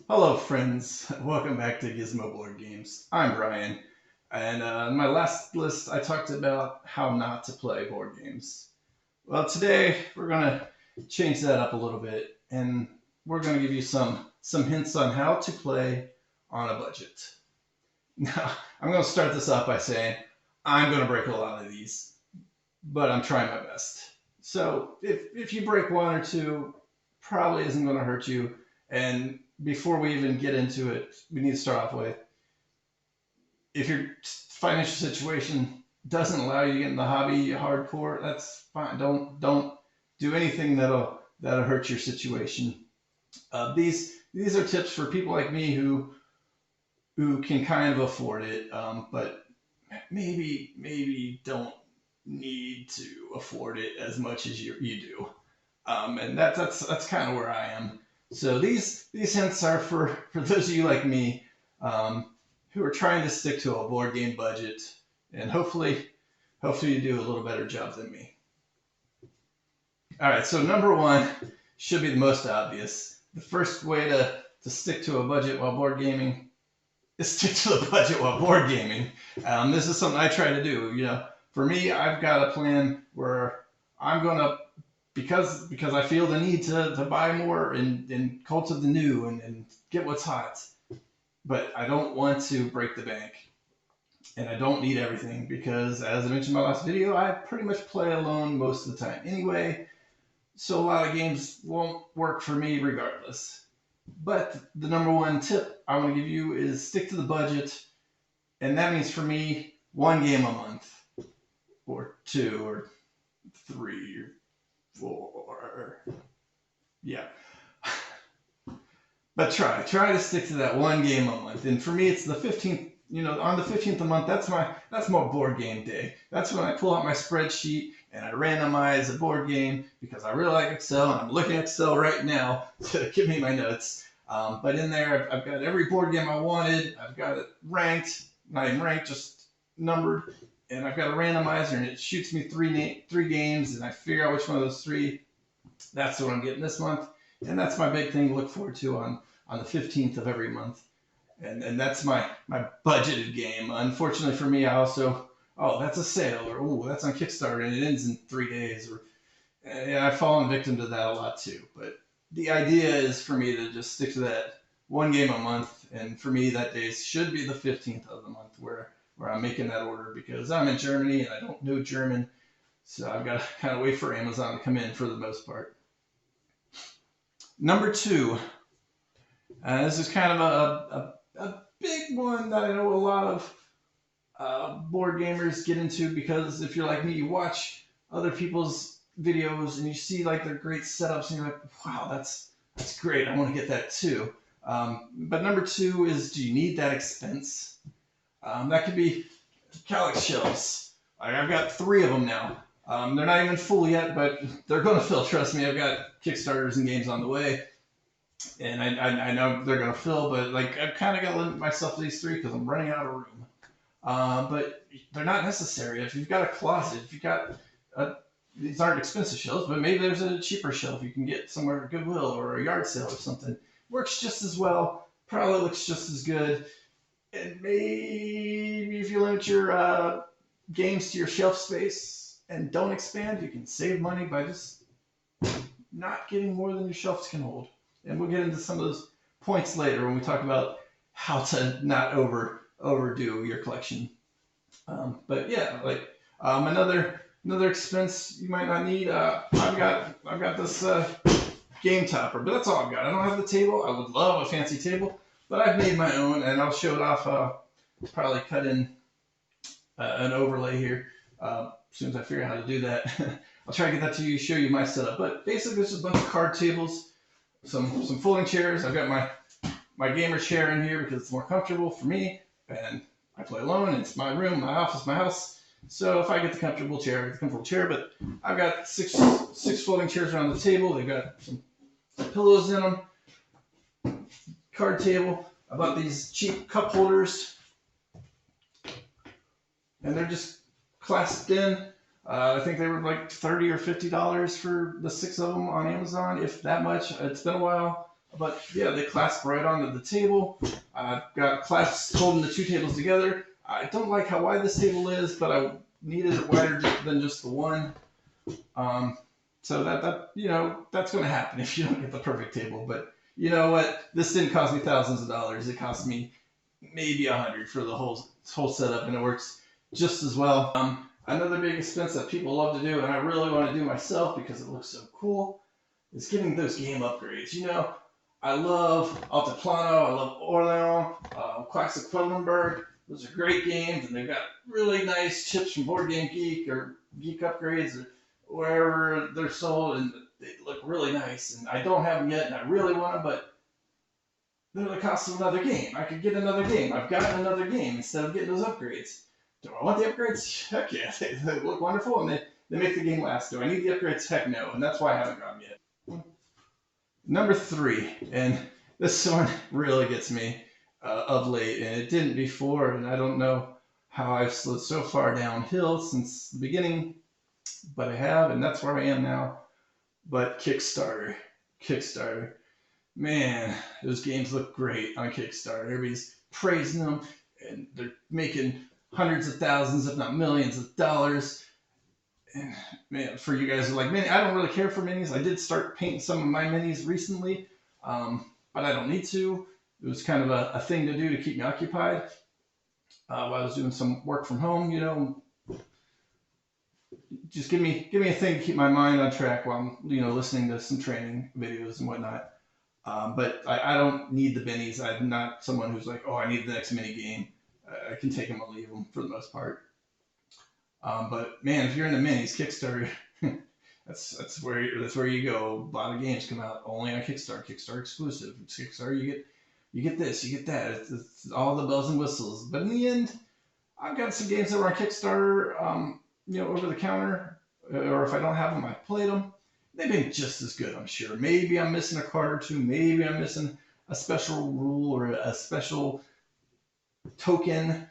Hello, friends. Welcome back to Gizmo Board Games. I'm Brian, and in my last list, I talked about how not to play board games. Well, today we're gonna change that up a little bit, and we're gonna give you some hints on how to play on a budget. Now, I'm gonna start this off by saying I'm gonna break a lot of these, but I'm trying my best. So if you break one or two, probably isn't going to hurt you. And before we even get into it, we need to start off with if your financial situation doesn't allow you to get in the hobby hardcore, that's fine. Don't do anything that'll hurt your situation. These are tips for people like me who can kind of afford it, but maybe don't need to afford it as much as you do. And that's kind of where I am. So these hints are for those of you like me um, who are trying to stick to a board game budget, and hopefully you do a little better job than me. All right, so number one should be the most obvious. The first way to stick to a budget while board gaming is stick to the budget while board gaming. This is something I try to do. For me, I've got a plan where I'm gonna because I feel the need to buy more and Cult of the New and get what's hot. But I don't want to break the bank. And I don't need everything because, as I mentioned in my last video, I pretty much play alone most of the time anyway. So a lot of games won't work for me regardless. But the number one tip I want to give you is stick to the budget. And that means for me, one game a month, or two, or three, or four. Yeah. But try to stick to that one game a month. And for me, it's the 15th. On the 15th of the month, that's my board game day. That's when I pull out my spreadsheet and I randomize a board game because I really like Excel and I'm looking at Excel right now to give me my notes. But in there, I've got every board game I wanted. I've got it ranked, not even ranked, just numbered, and I've got a randomizer and it shoots me three games, and I figure out which one of those three. That's what I'm getting this month, and that's my big thing to look forward to on the 15th of every month. And that's my budgeted game. Unfortunately for me, I also that's a sale, or that's on Kickstarter and it ends in 3 days, or yeah, I've fallen victim to that a lot too. But the idea is for me to just stick to that one game a month, and for me that day should be the 15th of the month where I'm making that order because I'm in Germany and I don't know German, so I've got to kind of wait for Amazon to come in for the most part. Number two, this is kind of a big one that I know a lot of board gamers get into because if you're like me, you watch other people's videos and you see like their great setups and you're like, wow, that's great. I want to get that too. But number two is, do you need that expense? That could be Kallax shelves. I've got 3 of them now. They're not even full yet, but they're going to fill. Trust me, I've got Kickstarters and games on the way, and I know they're going to fill. But like, I've kind of got to limit myself to these 3 because I'm running out of room. But they're not necessary. If you've got a closet, if you've got these aren't expensive shelves, but maybe there's a cheaper shelf you can get somewhere at Goodwill or a yard sale or something. Works just as well, probably looks just as good. And maybe if you limit your games to your shelf space and don't expand, you can save money by just not getting more than your shelves can hold. And we'll get into some of those points later when we talk about how to not overdo your collection. But yeah, like another expense you might not need. I've got this game topper, but that's all I've got. I don't have the table. I would love a fancy table, but I've made my own, and I'll show it off. Probably cut in an overlay here as soon as I figure out how to do that. I'll try to get that to you, show you my setup. But basically, this is a bunch of card tables, some folding chairs. I've got my gamer chair in here because it's more comfortable for me, and I play alone. It's my room, my office, my house. So if I get the comfortable chair, I get the comfortable chair. But I've got six folding chairs around the table. They've got some pillows in them. Card table. I bought these cheap cup holders, and they're just clasped in. I think they were like $30 or $50 for the 6 of them on Amazon, if that much. It's been a while. But yeah, they clasp right onto the table. I've got clasps holding the two tables together. I don't like how wide this table is, but I needed it wider than just the one. Um, so that that's going to happen if you don't get the perfect table. But you know what? This didn't cost me thousands of dollars. It cost me maybe $100 for the whole setup, and it works just as well. Another big expense that people love to do, and I really want to do myself because it looks so cool, is getting those game upgrades. I love Altiplano, I love Orleans, Classic Quedlinburg. Those are great games, and they've got really nice chips from Board Game Geek or Geek Upgrades or wherever they're sold, and they look really nice. And I don't have them yet, and I really want them, but they're the cost of another game. I could get another game. I've got another game instead of getting those upgrades. Do I want the upgrades? Heck yeah, they look wonderful, and they make the game last. Do I need the upgrades? Heck no, and that's why I haven't got them yet. Number 3, and this one really gets me of late, and it didn't before, and I don't know how I've slid so far downhill since the beginning, but I have, and that's where I am now. But Kickstarter. Man, those games look great on Kickstarter. Everybody's praising them, and they're making hundreds of thousands, if not millions of dollars. And man, for you guys who like mini, I don't really care for minis. I did start painting some of my minis recently, but I don't need to. It was kind of a thing to do to keep me occupied while I was doing some work from home. Just give me a thing to keep my mind on track while I'm listening to some training videos and whatnot. But I don't need the minis. I'm not someone who's like, oh, I need the next mini game. I can take them or leave them for the most part. But man, if you're into minis, Kickstarter, that's where you go. A lot of games come out only on Kickstarter. Kickstarter exclusive. It's Kickstarter, you get this, you get that. It's all the bells and whistles. But in the end, I've got some games that were on Kickstarter, over the counter, or if I don't have them, I played them. They've been just as good, I'm sure. Maybe I'm missing a card or two. Maybe I'm missing a special rule or a special token.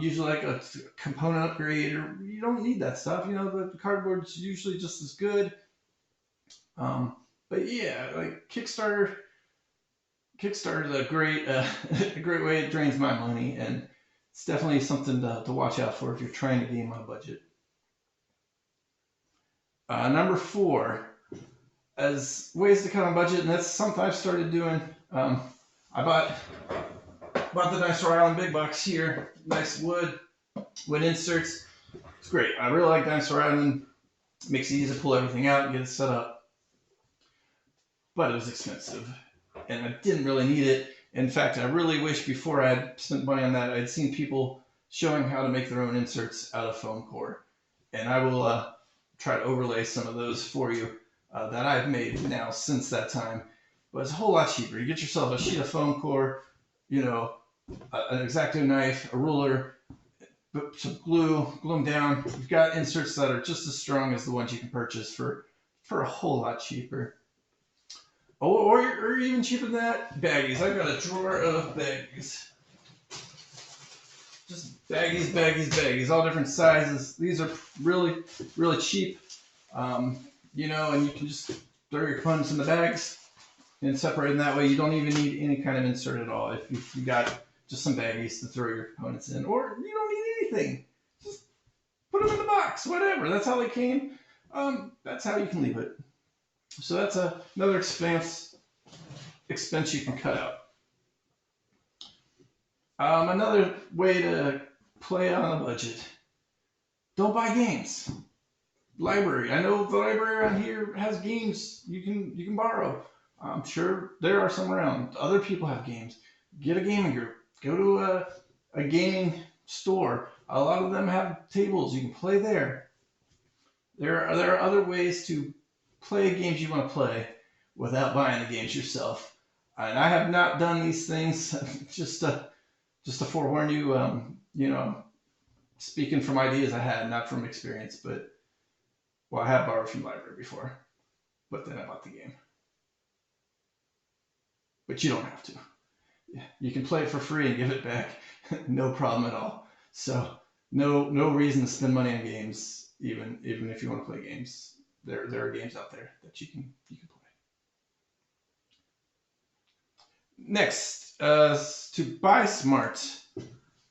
Usually like a component upgrade, or you don't need that stuff. The cardboard's usually just as good. But yeah, like Kickstarter is a great a great way. It drains my money, and it's definitely something to watch out for if you're trying to game on a budget. Number 4, as ways to cut on budget, and that's something I've started doing. I bought the Dinosaur Island big box here. Nice wood inserts. It's great. I really like Dinosaur Island. It makes it easy to pull everything out and get it set up. But it was expensive, and I didn't really need it. In fact, I really wish before I had spent money on that, I'd seen people showing how to make their own inserts out of foam core. And I will try to overlay some of those for you that I've made now since that time. But it's a whole lot cheaper. You get yourself a sheet of foam core, an X-Acto knife, a ruler, some glue them down. You've got inserts that are just as strong as the ones you can purchase for a whole lot cheaper. Or even cheaper than that, baggies. I've got a drawer of baggies. Just baggies, all different sizes. These are really, really cheap. And you can just throw your components in the bags and separate them that way. You don't even need any kind of insert at all. If you got just some baggies to throw your components in, or you don't need anything. Just put them in the box, whatever. That's how they came. That's how you can leave it. So that's another expense you can cut out. Another way to play on a budget. Don't buy games. Library. I know the library around here has games you can borrow. I'm sure there are some around. Other people have games. Get a gaming group. Go to a gaming store. A lot of them have tables. You can play there. There are other ways to play games you want to play without buying the games yourself. And I have not done these things just to forewarn you. Speaking from ideas I had, not from experience, but I have borrowed from the library before, but then I bought the game. But you don't have to. You can play it for free and give it back, no problem at all. So no reason to spend money on games, even if you want to play games. There are games out there that you can play. Next, to buy smart.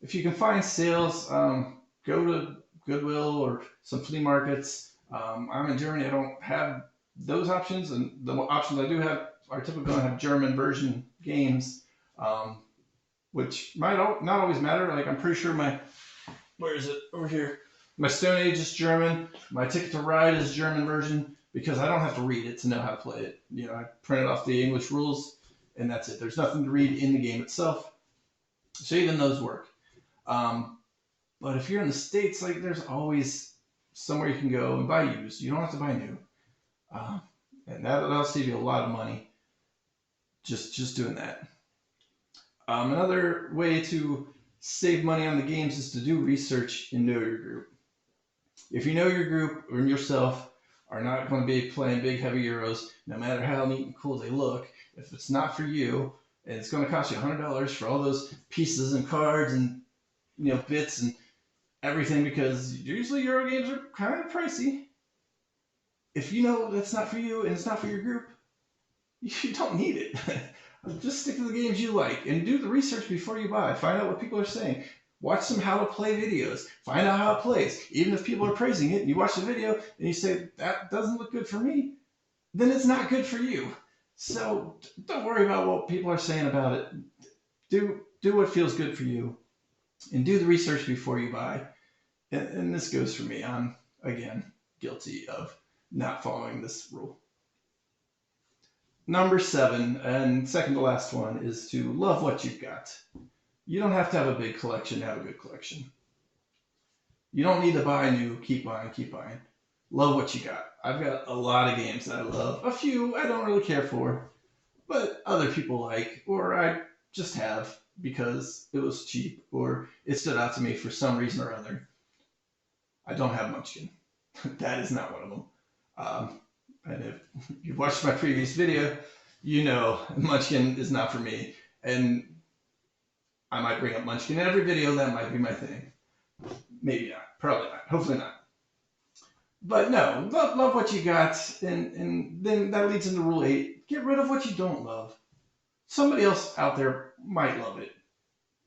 If you can find sales, go to Goodwill or some flea markets. I'm in Germany. I don't have those options, and the options I do have are typically going to have German version games, um, which might not always matter. Like I'm pretty sure where is it over here? My Stone Age is German. My Ticket to Ride is German version because I don't have to read it to know how to play it. You know, I printed off the English rules, and that's it. There's nothing to read in the game itself, so even those work. Um, but if you're in the States, like there's always somewhere you can go and buy used. You don't have to buy new, um, and that'll save you a lot of money. Just doing that. Another way to save money on the games is to do research and know your group. If you know your group or yourself are not going to be playing big heavy Euros, no matter how neat and cool they look, if it's not for you, and it's going to cost you $100 for all those pieces and cards and bits and everything, because usually Euro games are kind of pricey. If you know that's not for you and it's not for your group, you don't need it. Just stick to the games you like and do the research before you buy. Find out what people are saying. Watch some how to play videos. Find out how it plays. Even if people are praising it and you watch the video and you say, that doesn't look good for me, then it's not good for you. So don't worry about what people are saying about it. Do what feels good for you and do the research before you buy. And this goes for me. I'm, again, guilty of not following this rule. Number 7, and second to last one, is to love what you've got. You don't have to have a big collection to have a good collection. You don't need to buy new. Keep buying, keep buying. Love what you got. I've got a lot of games that I love. A few I don't really care for, but other people like, or I just have because it was cheap, or it stood out to me for some reason or other. I don't have Munchkin. That is not one of them. And if you've watched my previous video, you know Munchkin is not for me. And I might bring up Munchkin in every video. That might be my thing. Maybe not. Probably not. Hopefully not. But no, love what you got. And then that leads into rule 8. Get rid of what you don't love. Somebody else out there might love it.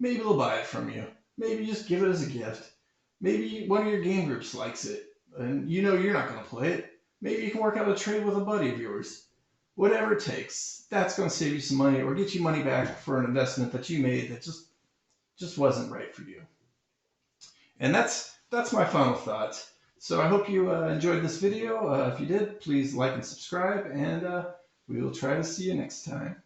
Maybe they'll buy it from you. Maybe just give it as a gift. Maybe one of your game groups likes it. And you know you're not going to play it. Maybe you can work out a trade with a buddy of yours. Whatever it takes, that's going to save you some money or get you money back for an investment that you made that just wasn't right for you. And that's my final thought. So I hope you enjoyed this video. If you did, please like and subscribe, and we will try to see you next time.